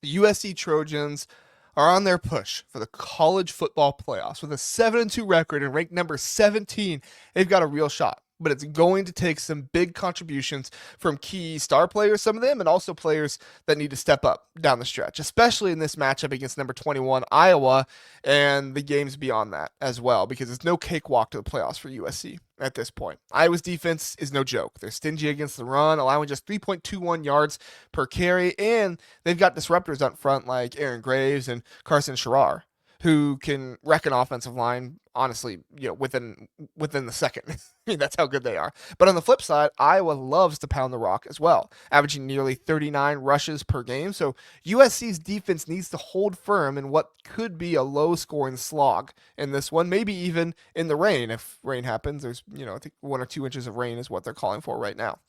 The USC Trojans are on their push for the college football playoffs with a 7-2 record and ranked number 17. They've got a real shot, but it's going to take some big contributions from key star players, some of them, and also players that need to step up down the stretch, especially in this matchup against number 21 Iowa and the games beyond that as well, because it's no cakewalk to the playoffs for USC at this point. Iowa's defense is no joke. They're stingy against the run, allowing just 3.21 yards per carry, and they've got disruptors up front like Aaron Graves and Carson Sherrar, who can wreck an offensive line, honestly, within the second. I mean, that's how good they are. But on the flip side, Iowa loves to pound the rock as well, averaging nearly 39 rushes per game. So USC's defense needs to hold firm in what could be a low-scoring slog in this one, maybe even in the rain. If rain happens, there's, I think 1 or 2 inches of rain is what they're calling for right now.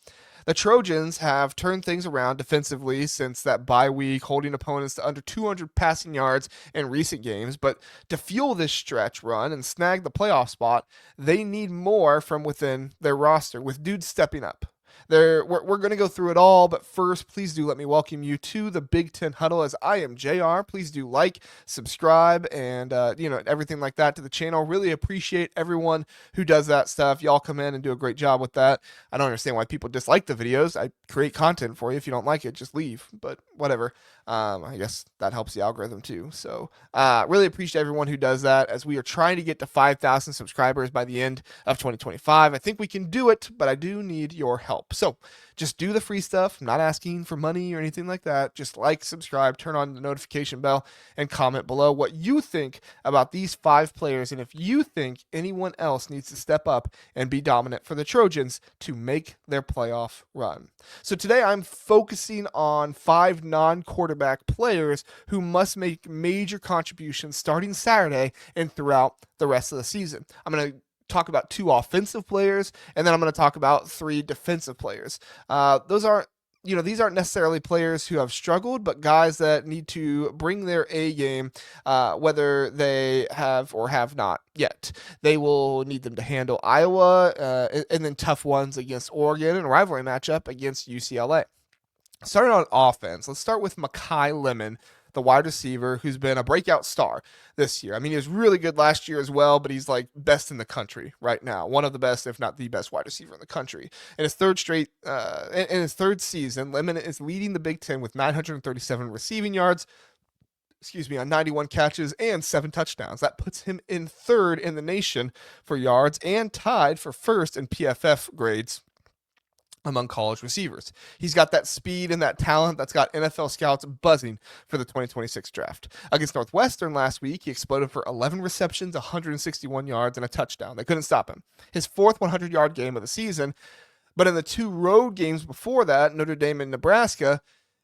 The Trojans have turned things around defensively since that bye week, holding opponents to under 200 passing yards in recent games. But to fuel this stretch run and snag the playoff spot, they need more from within their roster, with dudes stepping up. We're going to go through it all, but first, please do let me welcome you to the Big Ten Huddle, as I am JR. Please do like, subscribe, and everything like that to the channel. Really appreciate everyone who does that stuff. Y'all come in and do a great job with that. I don't understand why people dislike the videos. I create content for you. If you don't like it, just leave. But whatever. I guess that helps the algorithm too. So really appreciate everyone who does that, as we are trying to get to 5,000 subscribers by the end of 2025. I think we can do it, but I do need your help. So just do the free stuff. I'm not asking for money or anything like that. Just like, subscribe, turn on the notification bell, and comment below what you think about these 5 players, and if you think anyone else needs to step up and be dominant for the Trojans to make their playoff run. So today I'm focusing on 5 non-quarterback players who must make major contributions starting Saturday and throughout the rest of the season. I'm going to talk about 2 offensive players, and then I'm going to talk about 3 defensive players. These aren't necessarily players who have struggled, but guys that need to bring their A game, whether they have or have not yet. They will need them to handle Iowa, and then tough ones against Oregon, and a rivalry matchup against UCLA. Starting on offense, let's start with Makai Lemon, the wide receiver, who's been a breakout star this year. I mean, he was really good last year as well, but he's like best in the country right now. One of the best, if not the best wide receiver in the country. In his third season, Lemon is leading the Big Ten with 937 receiving yards, on 91 catches and 7 touchdowns. That puts him in third in the nation for yards and tied for first in PFF grades among college receivers. He's got that speed and that talent that's got NFL scouts buzzing for the 2026 draft. Against Northwestern last week, he exploded for 11 receptions, 161 yards, and a touchdown. They couldn't stop him. His 4th 100-yard game of the season, but in the 2 road games before that, Notre Dame and Nebraska,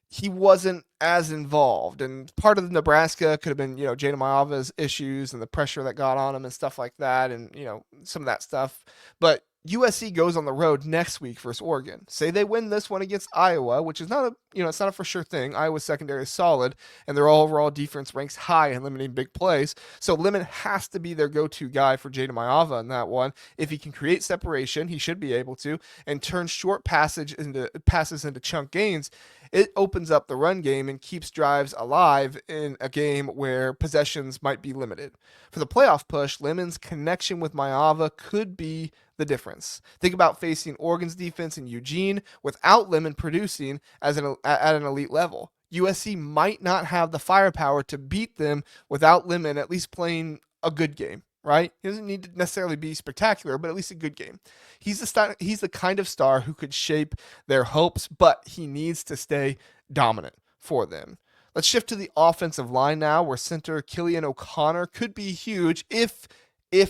he wasn't as involved. And part of Nebraska could have been, Jada Maava's issues and the pressure that got on him and stuff like that, and, some of that stuff. But USC goes on the road next week versus Oregon. Say they win this one against Iowa, which is not it's not a for sure thing. Iowa's secondary is solid, and their overall defense ranks high in limiting big plays. So Lemon has to be their go-to guy for Jada Maava in that one. If he can create separation, he should be able to, and turn short passes into chunk gains. It opens up the run game and keeps drives alive in a game where possessions might be limited. For the playoff push, Lemon's connection with Maava could be the difference. Think about facing Oregon's defense in Eugene without Lemon producing at an elite level. USC might not have the firepower to beat them without Lemon at least playing a good game, right? He doesn't need to necessarily be spectacular, but at least a good game. He's the kind of star who could shape their hopes, but he needs to stay dominant for them. Let's shift to the offensive line now, where center Killian O'Connor could be huge if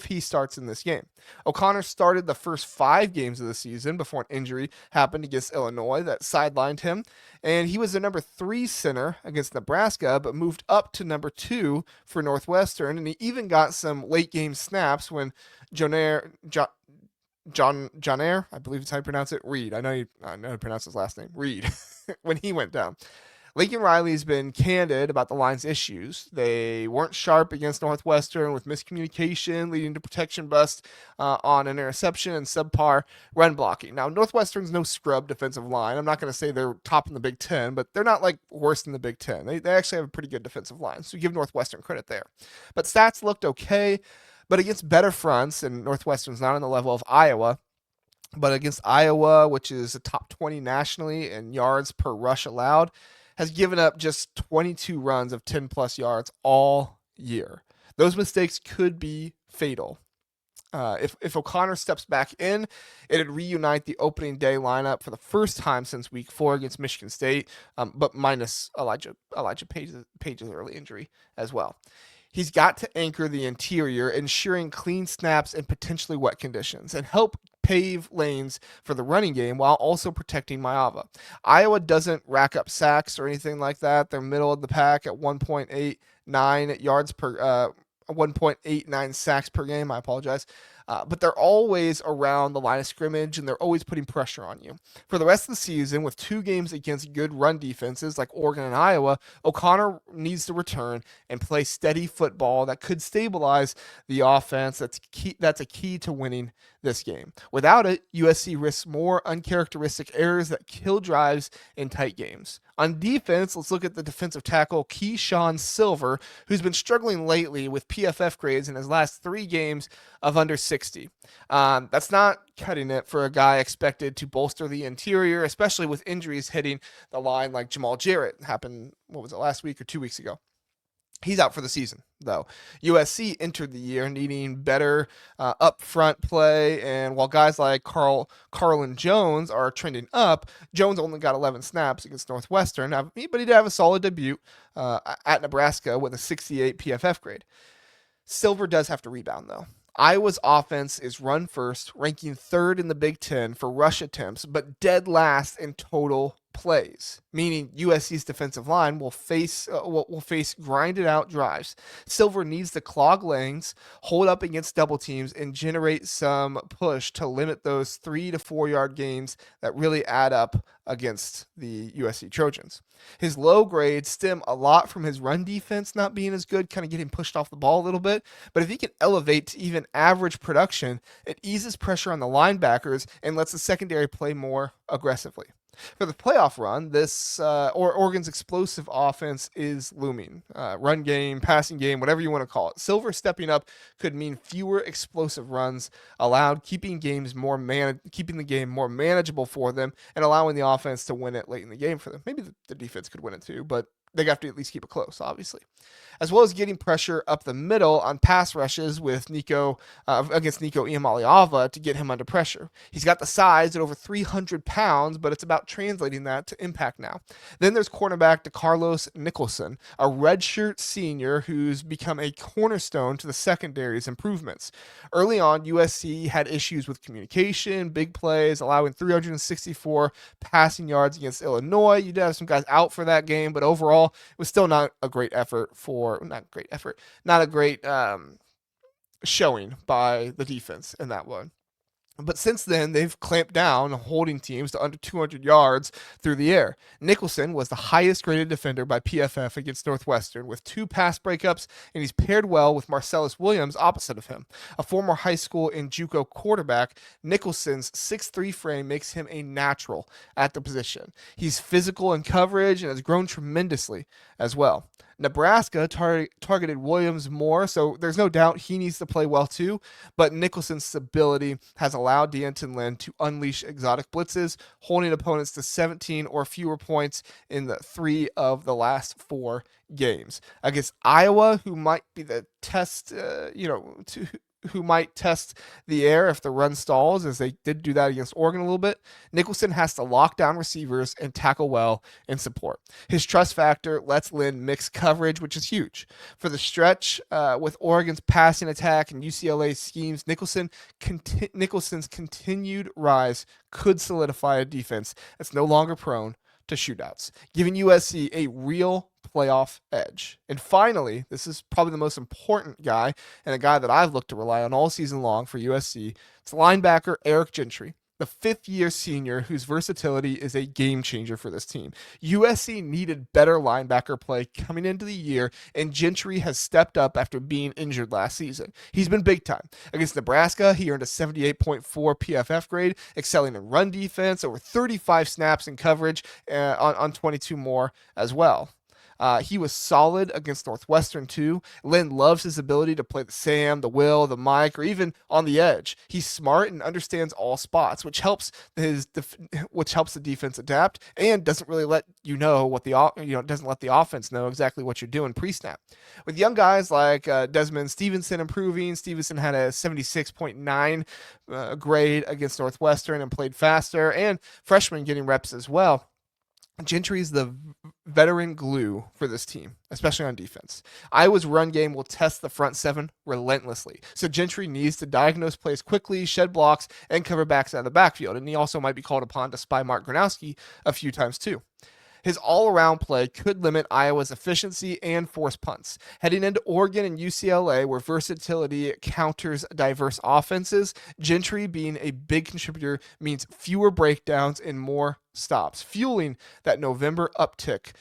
he starts in this game. O'Connor started the first 5 games of the season before an injury happened against Illinois that sidelined him, and he was the number 3 center against Nebraska, but moved up to number 2 for Northwestern, and he even got some late game snaps when John Air, I believe it's how you pronounce it, Reed. I know how to pronounce his last name, Reed, when he went down. Lincoln Riley's been candid about the line's issues. They weren't sharp against Northwestern with miscommunication leading to protection bust on an interception and subpar run blocking. Now, Northwestern's no scrub defensive line. I'm not going to say they're top in the Big Ten, but they're not like worse than the Big Ten. They actually have a pretty good defensive line, so give Northwestern credit there. But stats looked okay, but against better fronts, and Northwestern's not on the level of Iowa, but against Iowa, which is a top 20 nationally in yards per rush allowed, has given up just 22 runs of 10 plus yards all year. Those mistakes could be fatal. If O'Connor steps back in, it'd reunite the opening day lineup for the first time since week 4 against Michigan State, but minus Elijah Page's early injury as well. He's got to anchor the interior, ensuring clean snaps in potentially wet conditions, and help pave lanes for the running game while also protecting Maava. Iowa doesn't rack up sacks or anything like that. They're middle of the pack at 1.89 yards per 1.89 sacks per game. I apologize. But they're always around the line of scrimmage, and they're always putting pressure on you. For the rest of the season, with 2 games against good run defenses like Oregon and Iowa, O'Connor needs to return and play steady football that could stabilize the offense. That's a key to winning this game. Without it, USC risks more uncharacteristic errors that kill drives in tight games. On defense, let's look at the defensive tackle Keeshawn Silver, who's been struggling lately with PFF grades in his last 3 games of under 60. That's not cutting it for a guy expected to bolster the interior, especially with injuries hitting the line like Jamal Jarrett. Happened, last week or 2 weeks ago? He's out for the season, though. USC entered the year needing better up-front play, and while guys like Carlin Jones are trending up, Jones only got 11 snaps against Northwestern, but he did have a solid debut at Nebraska with a 68 PFF grade. Silver does have to rebound, though. Iowa's offense is run first, ranking 3rd in the Big Ten for rush attempts, but dead last in total plays, meaning USC's defensive line will face grinded out drives. Silver needs to clog lanes, hold up against double teams, and generate some push to limit those 3 to 4 yard gains that really add up against the USC Trojans. His low grades stem a lot from his run defense not being as good, kind of getting pushed off the ball a little bit. But if he can elevate to even average production, it eases pressure on the linebackers and lets the secondary play more aggressively. For the playoff run, this Oregon's explosive offense is looming. Run game, passing game, whatever you want to call it. Silver stepping up could mean fewer explosive runs allowed, keeping the game more manageable for them, and allowing the offense to win it late in the game for them. Maybe the defense could win it too, but they have to at least keep it close, obviously. As well as getting pressure up the middle on pass rushes with against Nico Iamaleava to get him under pressure. He's got the size at over 300 pounds, but it's about translating that to impact now. Then there's cornerback DeCarlos Nicholson, a redshirt senior who's become a cornerstone to the secondary's improvements. Early on, USC had issues with communication, big plays, allowing 364 passing yards against Illinois. You did have some guys out for that game, but overall, it was still not a great showing by the defense in that one. But since then, they've clamped down holding teams to under 200 yards through the air. Nicholson was the highest graded defender by PFF against Northwestern with 2 pass breakups, and he's paired well with Marcellus Williams opposite of him. A former high school and JUCO quarterback, Nicholson's 6'3" frame makes him a natural at the position. He's physical in coverage and has grown tremendously as well. Nebraska targeted Williams more, so there's no doubt he needs to play well too, but Nicholson's stability has allowed D'Anton Lynn to unleash exotic blitzes, holding opponents to 17 or fewer points in the 3 of the last 4 games. Against Iowa, who might be the test, who might test the air if the run stalls, as they did do that against Oregon a little bit, Nicholson has to lock down receivers and tackle well in support. His trust factor lets Lynn mix coverage, which is huge. For the stretch, with Oregon's passing attack and UCLA's schemes, Nicholson's continued rise could solidify a defense that's no longer prone to shootouts, giving USC a real playoff edge. And finally, this is probably the most important guy and a guy that I've looked to rely on all season long for USC. It's linebacker Eric Gentry. the fifth-year senior whose versatility is a game changer for this team. USC needed better linebacker play coming into the year, and Gentry has stepped up after being injured last season. He's been big time. Against Nebraska, he earned a 78.4 PFF grade, excelling in run defense, over 35 snaps in coverage on 22 more as well. He was solid against Northwestern, too. Lynn loves his ability to play the Sam, the Will, the Mike, or even on the edge. He's smart and understands all spots, which helps the defense adapt and doesn't really let you know doesn't let the offense know exactly what you're doing pre-snap. With young guys like Desmond Stevenson improving, Stevenson had a 76.9 grade against Northwestern and played faster, and freshmen getting reps as well. Gentry is the veteran glue for this team, especially on defense. Iowa's run game will test the front seven relentlessly, so Gentry needs to diagnose plays quickly, shed blocks, and cover backs out of the backfield, and he also might be called upon to spy Mark Gronowski a few times too. His all-around play could limit Iowa's efficiency and force punts. Heading into Oregon and UCLA, where versatility counters diverse offenses, Gentry being a big contributor means fewer breakdowns and more stops, fueling that November uptick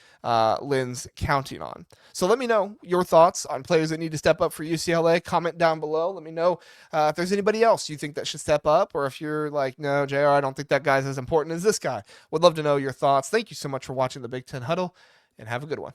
Lynn's counting on. So let me know your thoughts on players that need to step up for UCLA. Comment down below. Let me know if there's anybody else you think that should step up, or if you're like, no, JR, I don't think that guy's as important as this guy. Would love to know your thoughts. Thank you so much for watching the Big Ten Huddle, and have a good one.